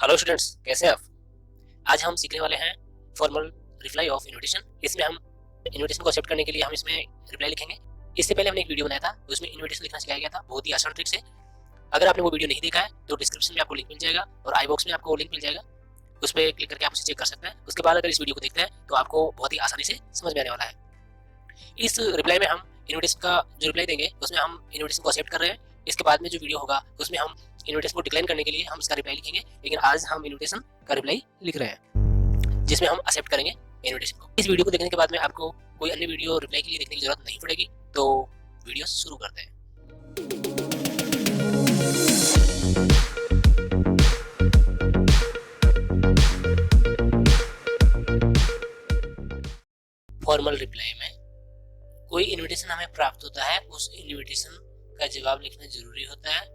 Hello students, कैसे हैं आप। आज हम सीखने वाले हैं फॉर्मल रिप्लाई ऑफ इनविटेशन। इसमें हम इनविटेशन को एक्सेप्ट करने के लिए हम इसमें रिप्लाई लिखेंगे। इससे पहले हमने एक वीडियो बनाया था, उसमें इनविटेशन लिखना सिखाया गया था बहुत ही आसान ट्रिक से। अगर आपने वो वीडियो नहीं देखा है तो डिस्क्रिप्शन में आपको लिंक मिल जाएगा और आई बॉक्स में आपको लिंक मिल जाएगा, उस पर क्लिक करके आप उसे चेक कर सकते हैं। उसके बाद अगर इस वीडियो को देखते हैं तो आपको बहुत ही आसानी से समझ में आने वाला है। इस रिप्लाई में हम इनविटेशन का जो रिप्लाई देंगे उसमें हम इनविटेशन को एक्सेप्ट कर रहे हैं। इसके बाद में जो वीडियो होगा उसमें हम इनविटेशन को डिक्लाइन करने के लिए हम इसका रिप्लाई लिखेंगे, लेकिन आज हम इनविटेशन का रिप्लाई लिख रहे हैं जिसमें हम एक्सेप्ट करेंगे इनविटेशन को। इस वीडियो को देखने के बाद में आपको कोई अन्य वीडियो रिप्लाई के लिए देखने की जरूरत नहीं पड़ेगी। तो वीडियो शुरू करते हैं। फॉर्मल रिप्लाई में कोई इनविटेशन हमें प्राप्त होता है, उस इनविटेशन का जवाब लिखना जरूरी होता है।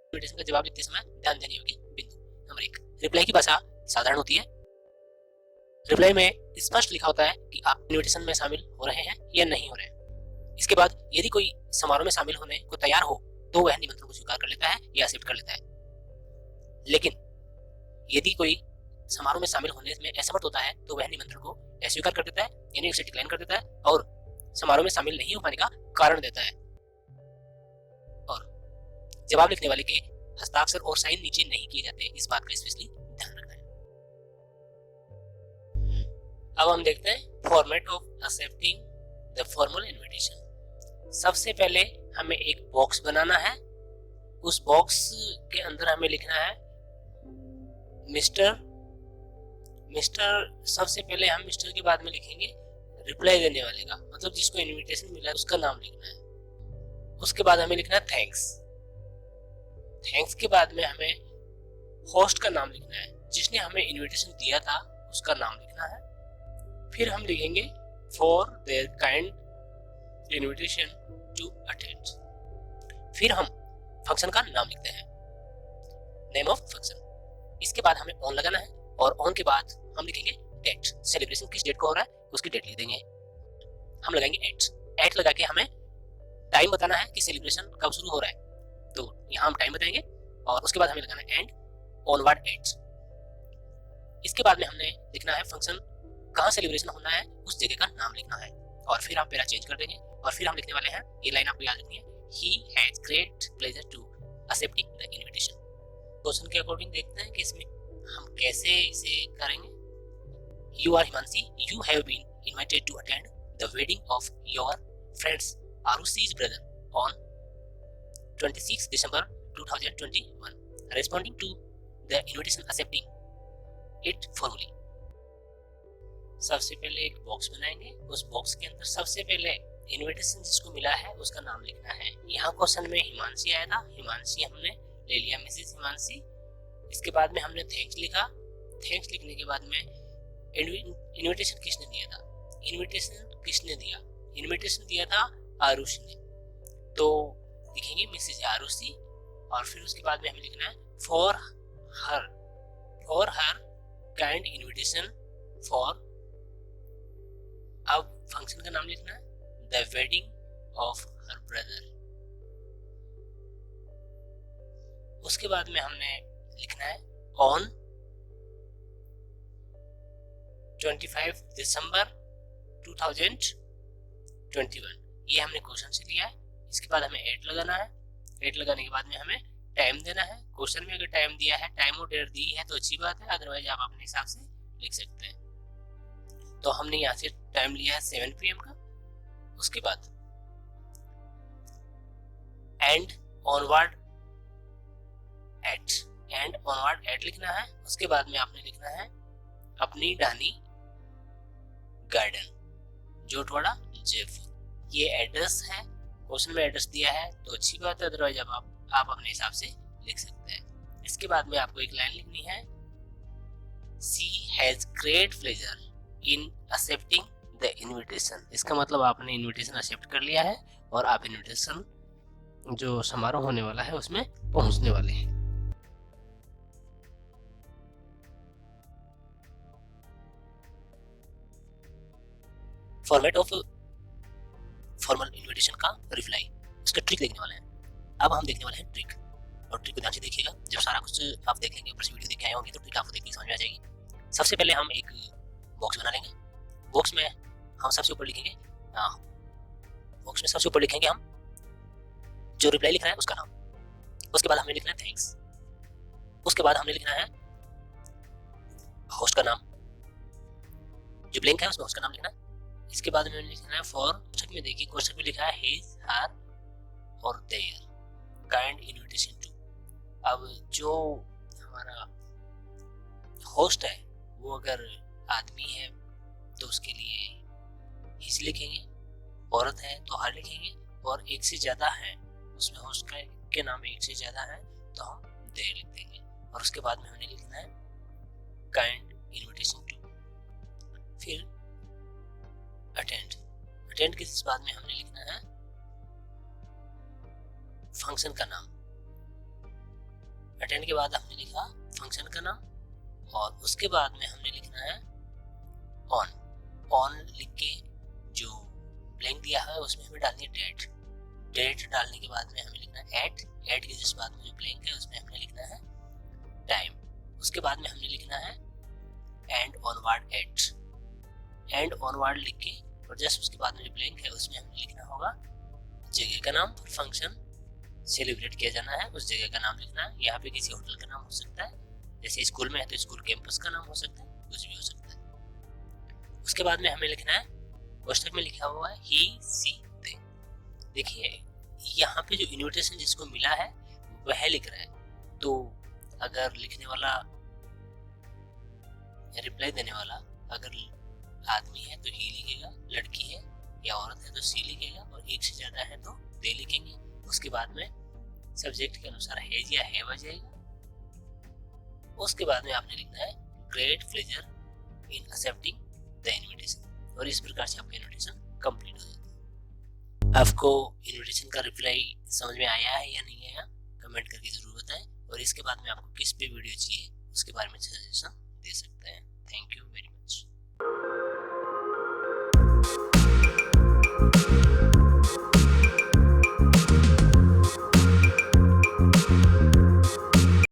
इनविटेशन का जवाब लिखते समय ध्यान देने योग्य बिंदु नंबर 1, रिप्लाई की भाषा साधारण होती है। रिप्लाई में स्पष्ट लिखा होता है कि आप इनविटेशन में शामिल हो रहे हैं या नहीं हो रहे हैं। इसके बाद यदि कोई समारोह में शामिल होने को तैयार हो तो वह निमंत्रण को स्वीकार कर लेता है या एक्सेप्ट कर लेता है। लेकिन यदि कोई समारोह में शामिल होने में असमर्थ होता है तो वह निमंत्रण को अस्वीकार कर देता है, यानी उसे डिक्लाइन कर देता है और समारोह में शामिल नहीं हो पाने का कारण देता है। और जवाब लिखने वाले के हस्ताक्षर और साइन नीचे नहीं किए जाते, इस बात का स्पेशली ध्यान रखना है। अब हम देखते हैं format of accepting the formal invitation. सबसे पहले हमें एक बॉक्स बनाना है। उस बॉक्स के अंदर हमें लिखना है मिस्टर। सबसे पहले हम मिस्टर के बाद में लिखेंगे रिप्लाई देने वाले का, मतलब जिसको इनविटेशन मिला है उसका नाम लिखना है। उसके बाद हमें लिखना है थैंक्स के बाद में हमें होस्ट का नाम लिखना है, जिसने हमें इनविटेशन दिया था उसका नाम लिखना है। फिर हम लिखेंगे for their kind invitation to attend. फिर हम फंक्शन का नाम लिखते हैं, नेम ऑफ फंक्शन। इसके बाद हमें ऑन लगाना है और ऑन के बाद हम लिखेंगे डेट। सेलिब्रेशन किस डेट को हो रहा है उसकी डेट लिख देंगे। हम लगाएंगे एट लगा के हमें टाइम बताना है कि सेलिब्रेशन कब शुरू हो रहा है, तो यहाँ हम टाइम बताएंगे और उसके बाद हमें लगाना है एंड ऑनवर्ड एट। इसके बाद में हमने लिखना है फंक्शन कहाँ सेलिब्रेशन होना है उस जगह का नाम लिखना है और फिर हम पैरा चेंज कर देंगे और फिर हम लिखने वाले हैं, ये लाइन आपको याद रखनी है, he has great pleasure to accepting the invitation. Question के अकॉर्डिंग देखते हैं कि इसमें हम कैसे इसे करेंगे। You are Himanshi, you have been invited to attend the wedding of your friends आरुषि's brother on 26 December 2021. Responding to the invitation, accepting it formally. सबसे पहले एक बॉक्स बनाएंगे। उस बॉक्स के अंदर सबसे पहले इनविटेशन जिसको मिला है उसका नाम लिखना है। यहाँ क्वेश्चन में हिमांशी आया था, हिमांशी हमने ले लिया, मिसेस हिमांशी। इसके बाद में हमने थैंक्स लिखा। थैंक्स लिखने के बाद में इनविटेशन किसने दिया था, इनविटेशन दिया था आरुषि ने, तो लिखेंगे मिसेस आरुषि। और फिर उसके बाद में हमें लिखना है for her kind invitation for, अब फंक्शन का नाम लिखना है the wedding of her brother. उसके बाद में हमने लिखना है ऑन 25 दिसंबर 2021। ये हमने क्वेश्चन से लिया है। इसके बाद हमें एट लगाना है। एट लगाने के बाद में हमें टाइम देना है। क्वेश्चन में अगर टाइम दिया है, टाइम और डेट दी है तो अच्छी बात है, अदरवाइज आप अपने हिसाब से लिख सकते हैं। तो हमने यहाँ से टाइम लिया है 7 PM का। उसके बाद एंड ऑनवर्ड एट लिखना है। उसके बाद में आपने लिखना है अपनी डानी गार्डन, जोटवाड़ा, जयपुर। ये एड्रेस है, क्वेश्चन में एड्रेस दिया है तो अच्छी बात है, अदरवाइज आप अपने हिसाब से लिख सकते हैं। इसके बाद में आपको एक लाइन लिखनी है, she has great pleasure in accepting the invitation. इसका मतलब आपने इनविटेशन एक्सेप्ट कर लिया है और आप इनविटेशन जो समारोह होने वाला है उसमें पहुंचने वाले हैं। फॉर्मेट ऑफ फॉर्मल इनविटेशन का रिप्लाई, उसका ट्रिक देखने वाले हैं। अब हम देखने वाले हैं ट्रिक, और ट्रिक को ध्यान से देखिएगा। जब सारा पोस्ट आप देख लेंगे, ऊपर से वीडियो देख के आए होंगे तो ट्रिक आपको देखनी समझ में आ जाएगी। सबसे पहले हम एक बॉक्स बना लेंगे। बॉक्स में हम सबसे ऊपर लिखेंगे बॉक्स में सबसे ऊपर लिखेंगे हम जो रिप्लाई लिख रहा है उसका नाम। उसके बाद हमें लिखना है थैंक्स। उसके बाद हमने लिखना है होस्ट का नाम, जो ब्लैंक है उसमें उसका नाम लिखना है। इसके बाद हमें लिखना है फॉर, कोष्ठक में देखिए कोष्ठक में लिखा है हिज, हर और देयर काइंड इनविटेशन टू। अब जो हमारा होस्ट है वो अगर आदमी है तो उसके लिए हिज लिखेंगे, औरत है तो हर लिखेंगे, और एक से ज्यादा है उसमें होस्ट के नाम एक से ज्यादा है तो हम देयर लिख देंगे। और उसके बाद में हमें लिखना है काइंड इनविटेशन टू। फिर अटेंड के बाद में हमने लिखना है फंक्शन का नाम। अटेंड के बाद हमने लिखा फंक्शन का नाम, और उसके बाद में हमने लिखना है ऑन लिख के जो ब्लैंक दिया है उसमें हमें डालनी है डेट डालने के बाद में हमें लिखना है एट के जिस बाद में जो ब्लैंक है उसमें हमने लिखना है टाइम। उसके बाद में हमने लिखना है एंड ऑनवर्ड लिख के, और जस्ट उसके बाद में जो ब्लैंक है उसमें हमें लिखना होगा जगह का नाम। फंक्शन सेलिब्रेट किया जाना है उस जगह का नाम लिखना है। यहाँ पे किसी होटल का नाम हो सकता है, जैसे स्कूल में है तो स्कूल कैंपस का नाम हो सकता है, कुछ भी हो सकता है। उसके बाद में हमें लिखना है कोष्ठक में लिखा हुआ है ही, सी, दे। देखिए यहाँ पे जो इन्विटेशन जिसको मिला है वह लिख रहा है, तो अगर लिखने वाला या रिप्लाई देने वाला अगर आदमी है तो ही लिखेगा, लड़की है या औरत है तो सी लिखेगा, और एक से ज्यादा है तो दे लिखेंगे। उसके बाद में सब्जेक्ट के अनुसार हैज या हैव आ जाएगा। उसके बाद में आपने लिखना है great pleasure in accepting the invitation, और इस प्रकार से आपका इनविटेशन कंप्लीट हो जाता है। आपको इनविटेशन का रिप्लाई समझ में आया है या नहीं आया कमेंट करके जरूर बताएं, और इसके बाद में आपको किस पे वीडियो चाहिए उसके बारे में सजेशन दे सकते हैं। Thank you very much.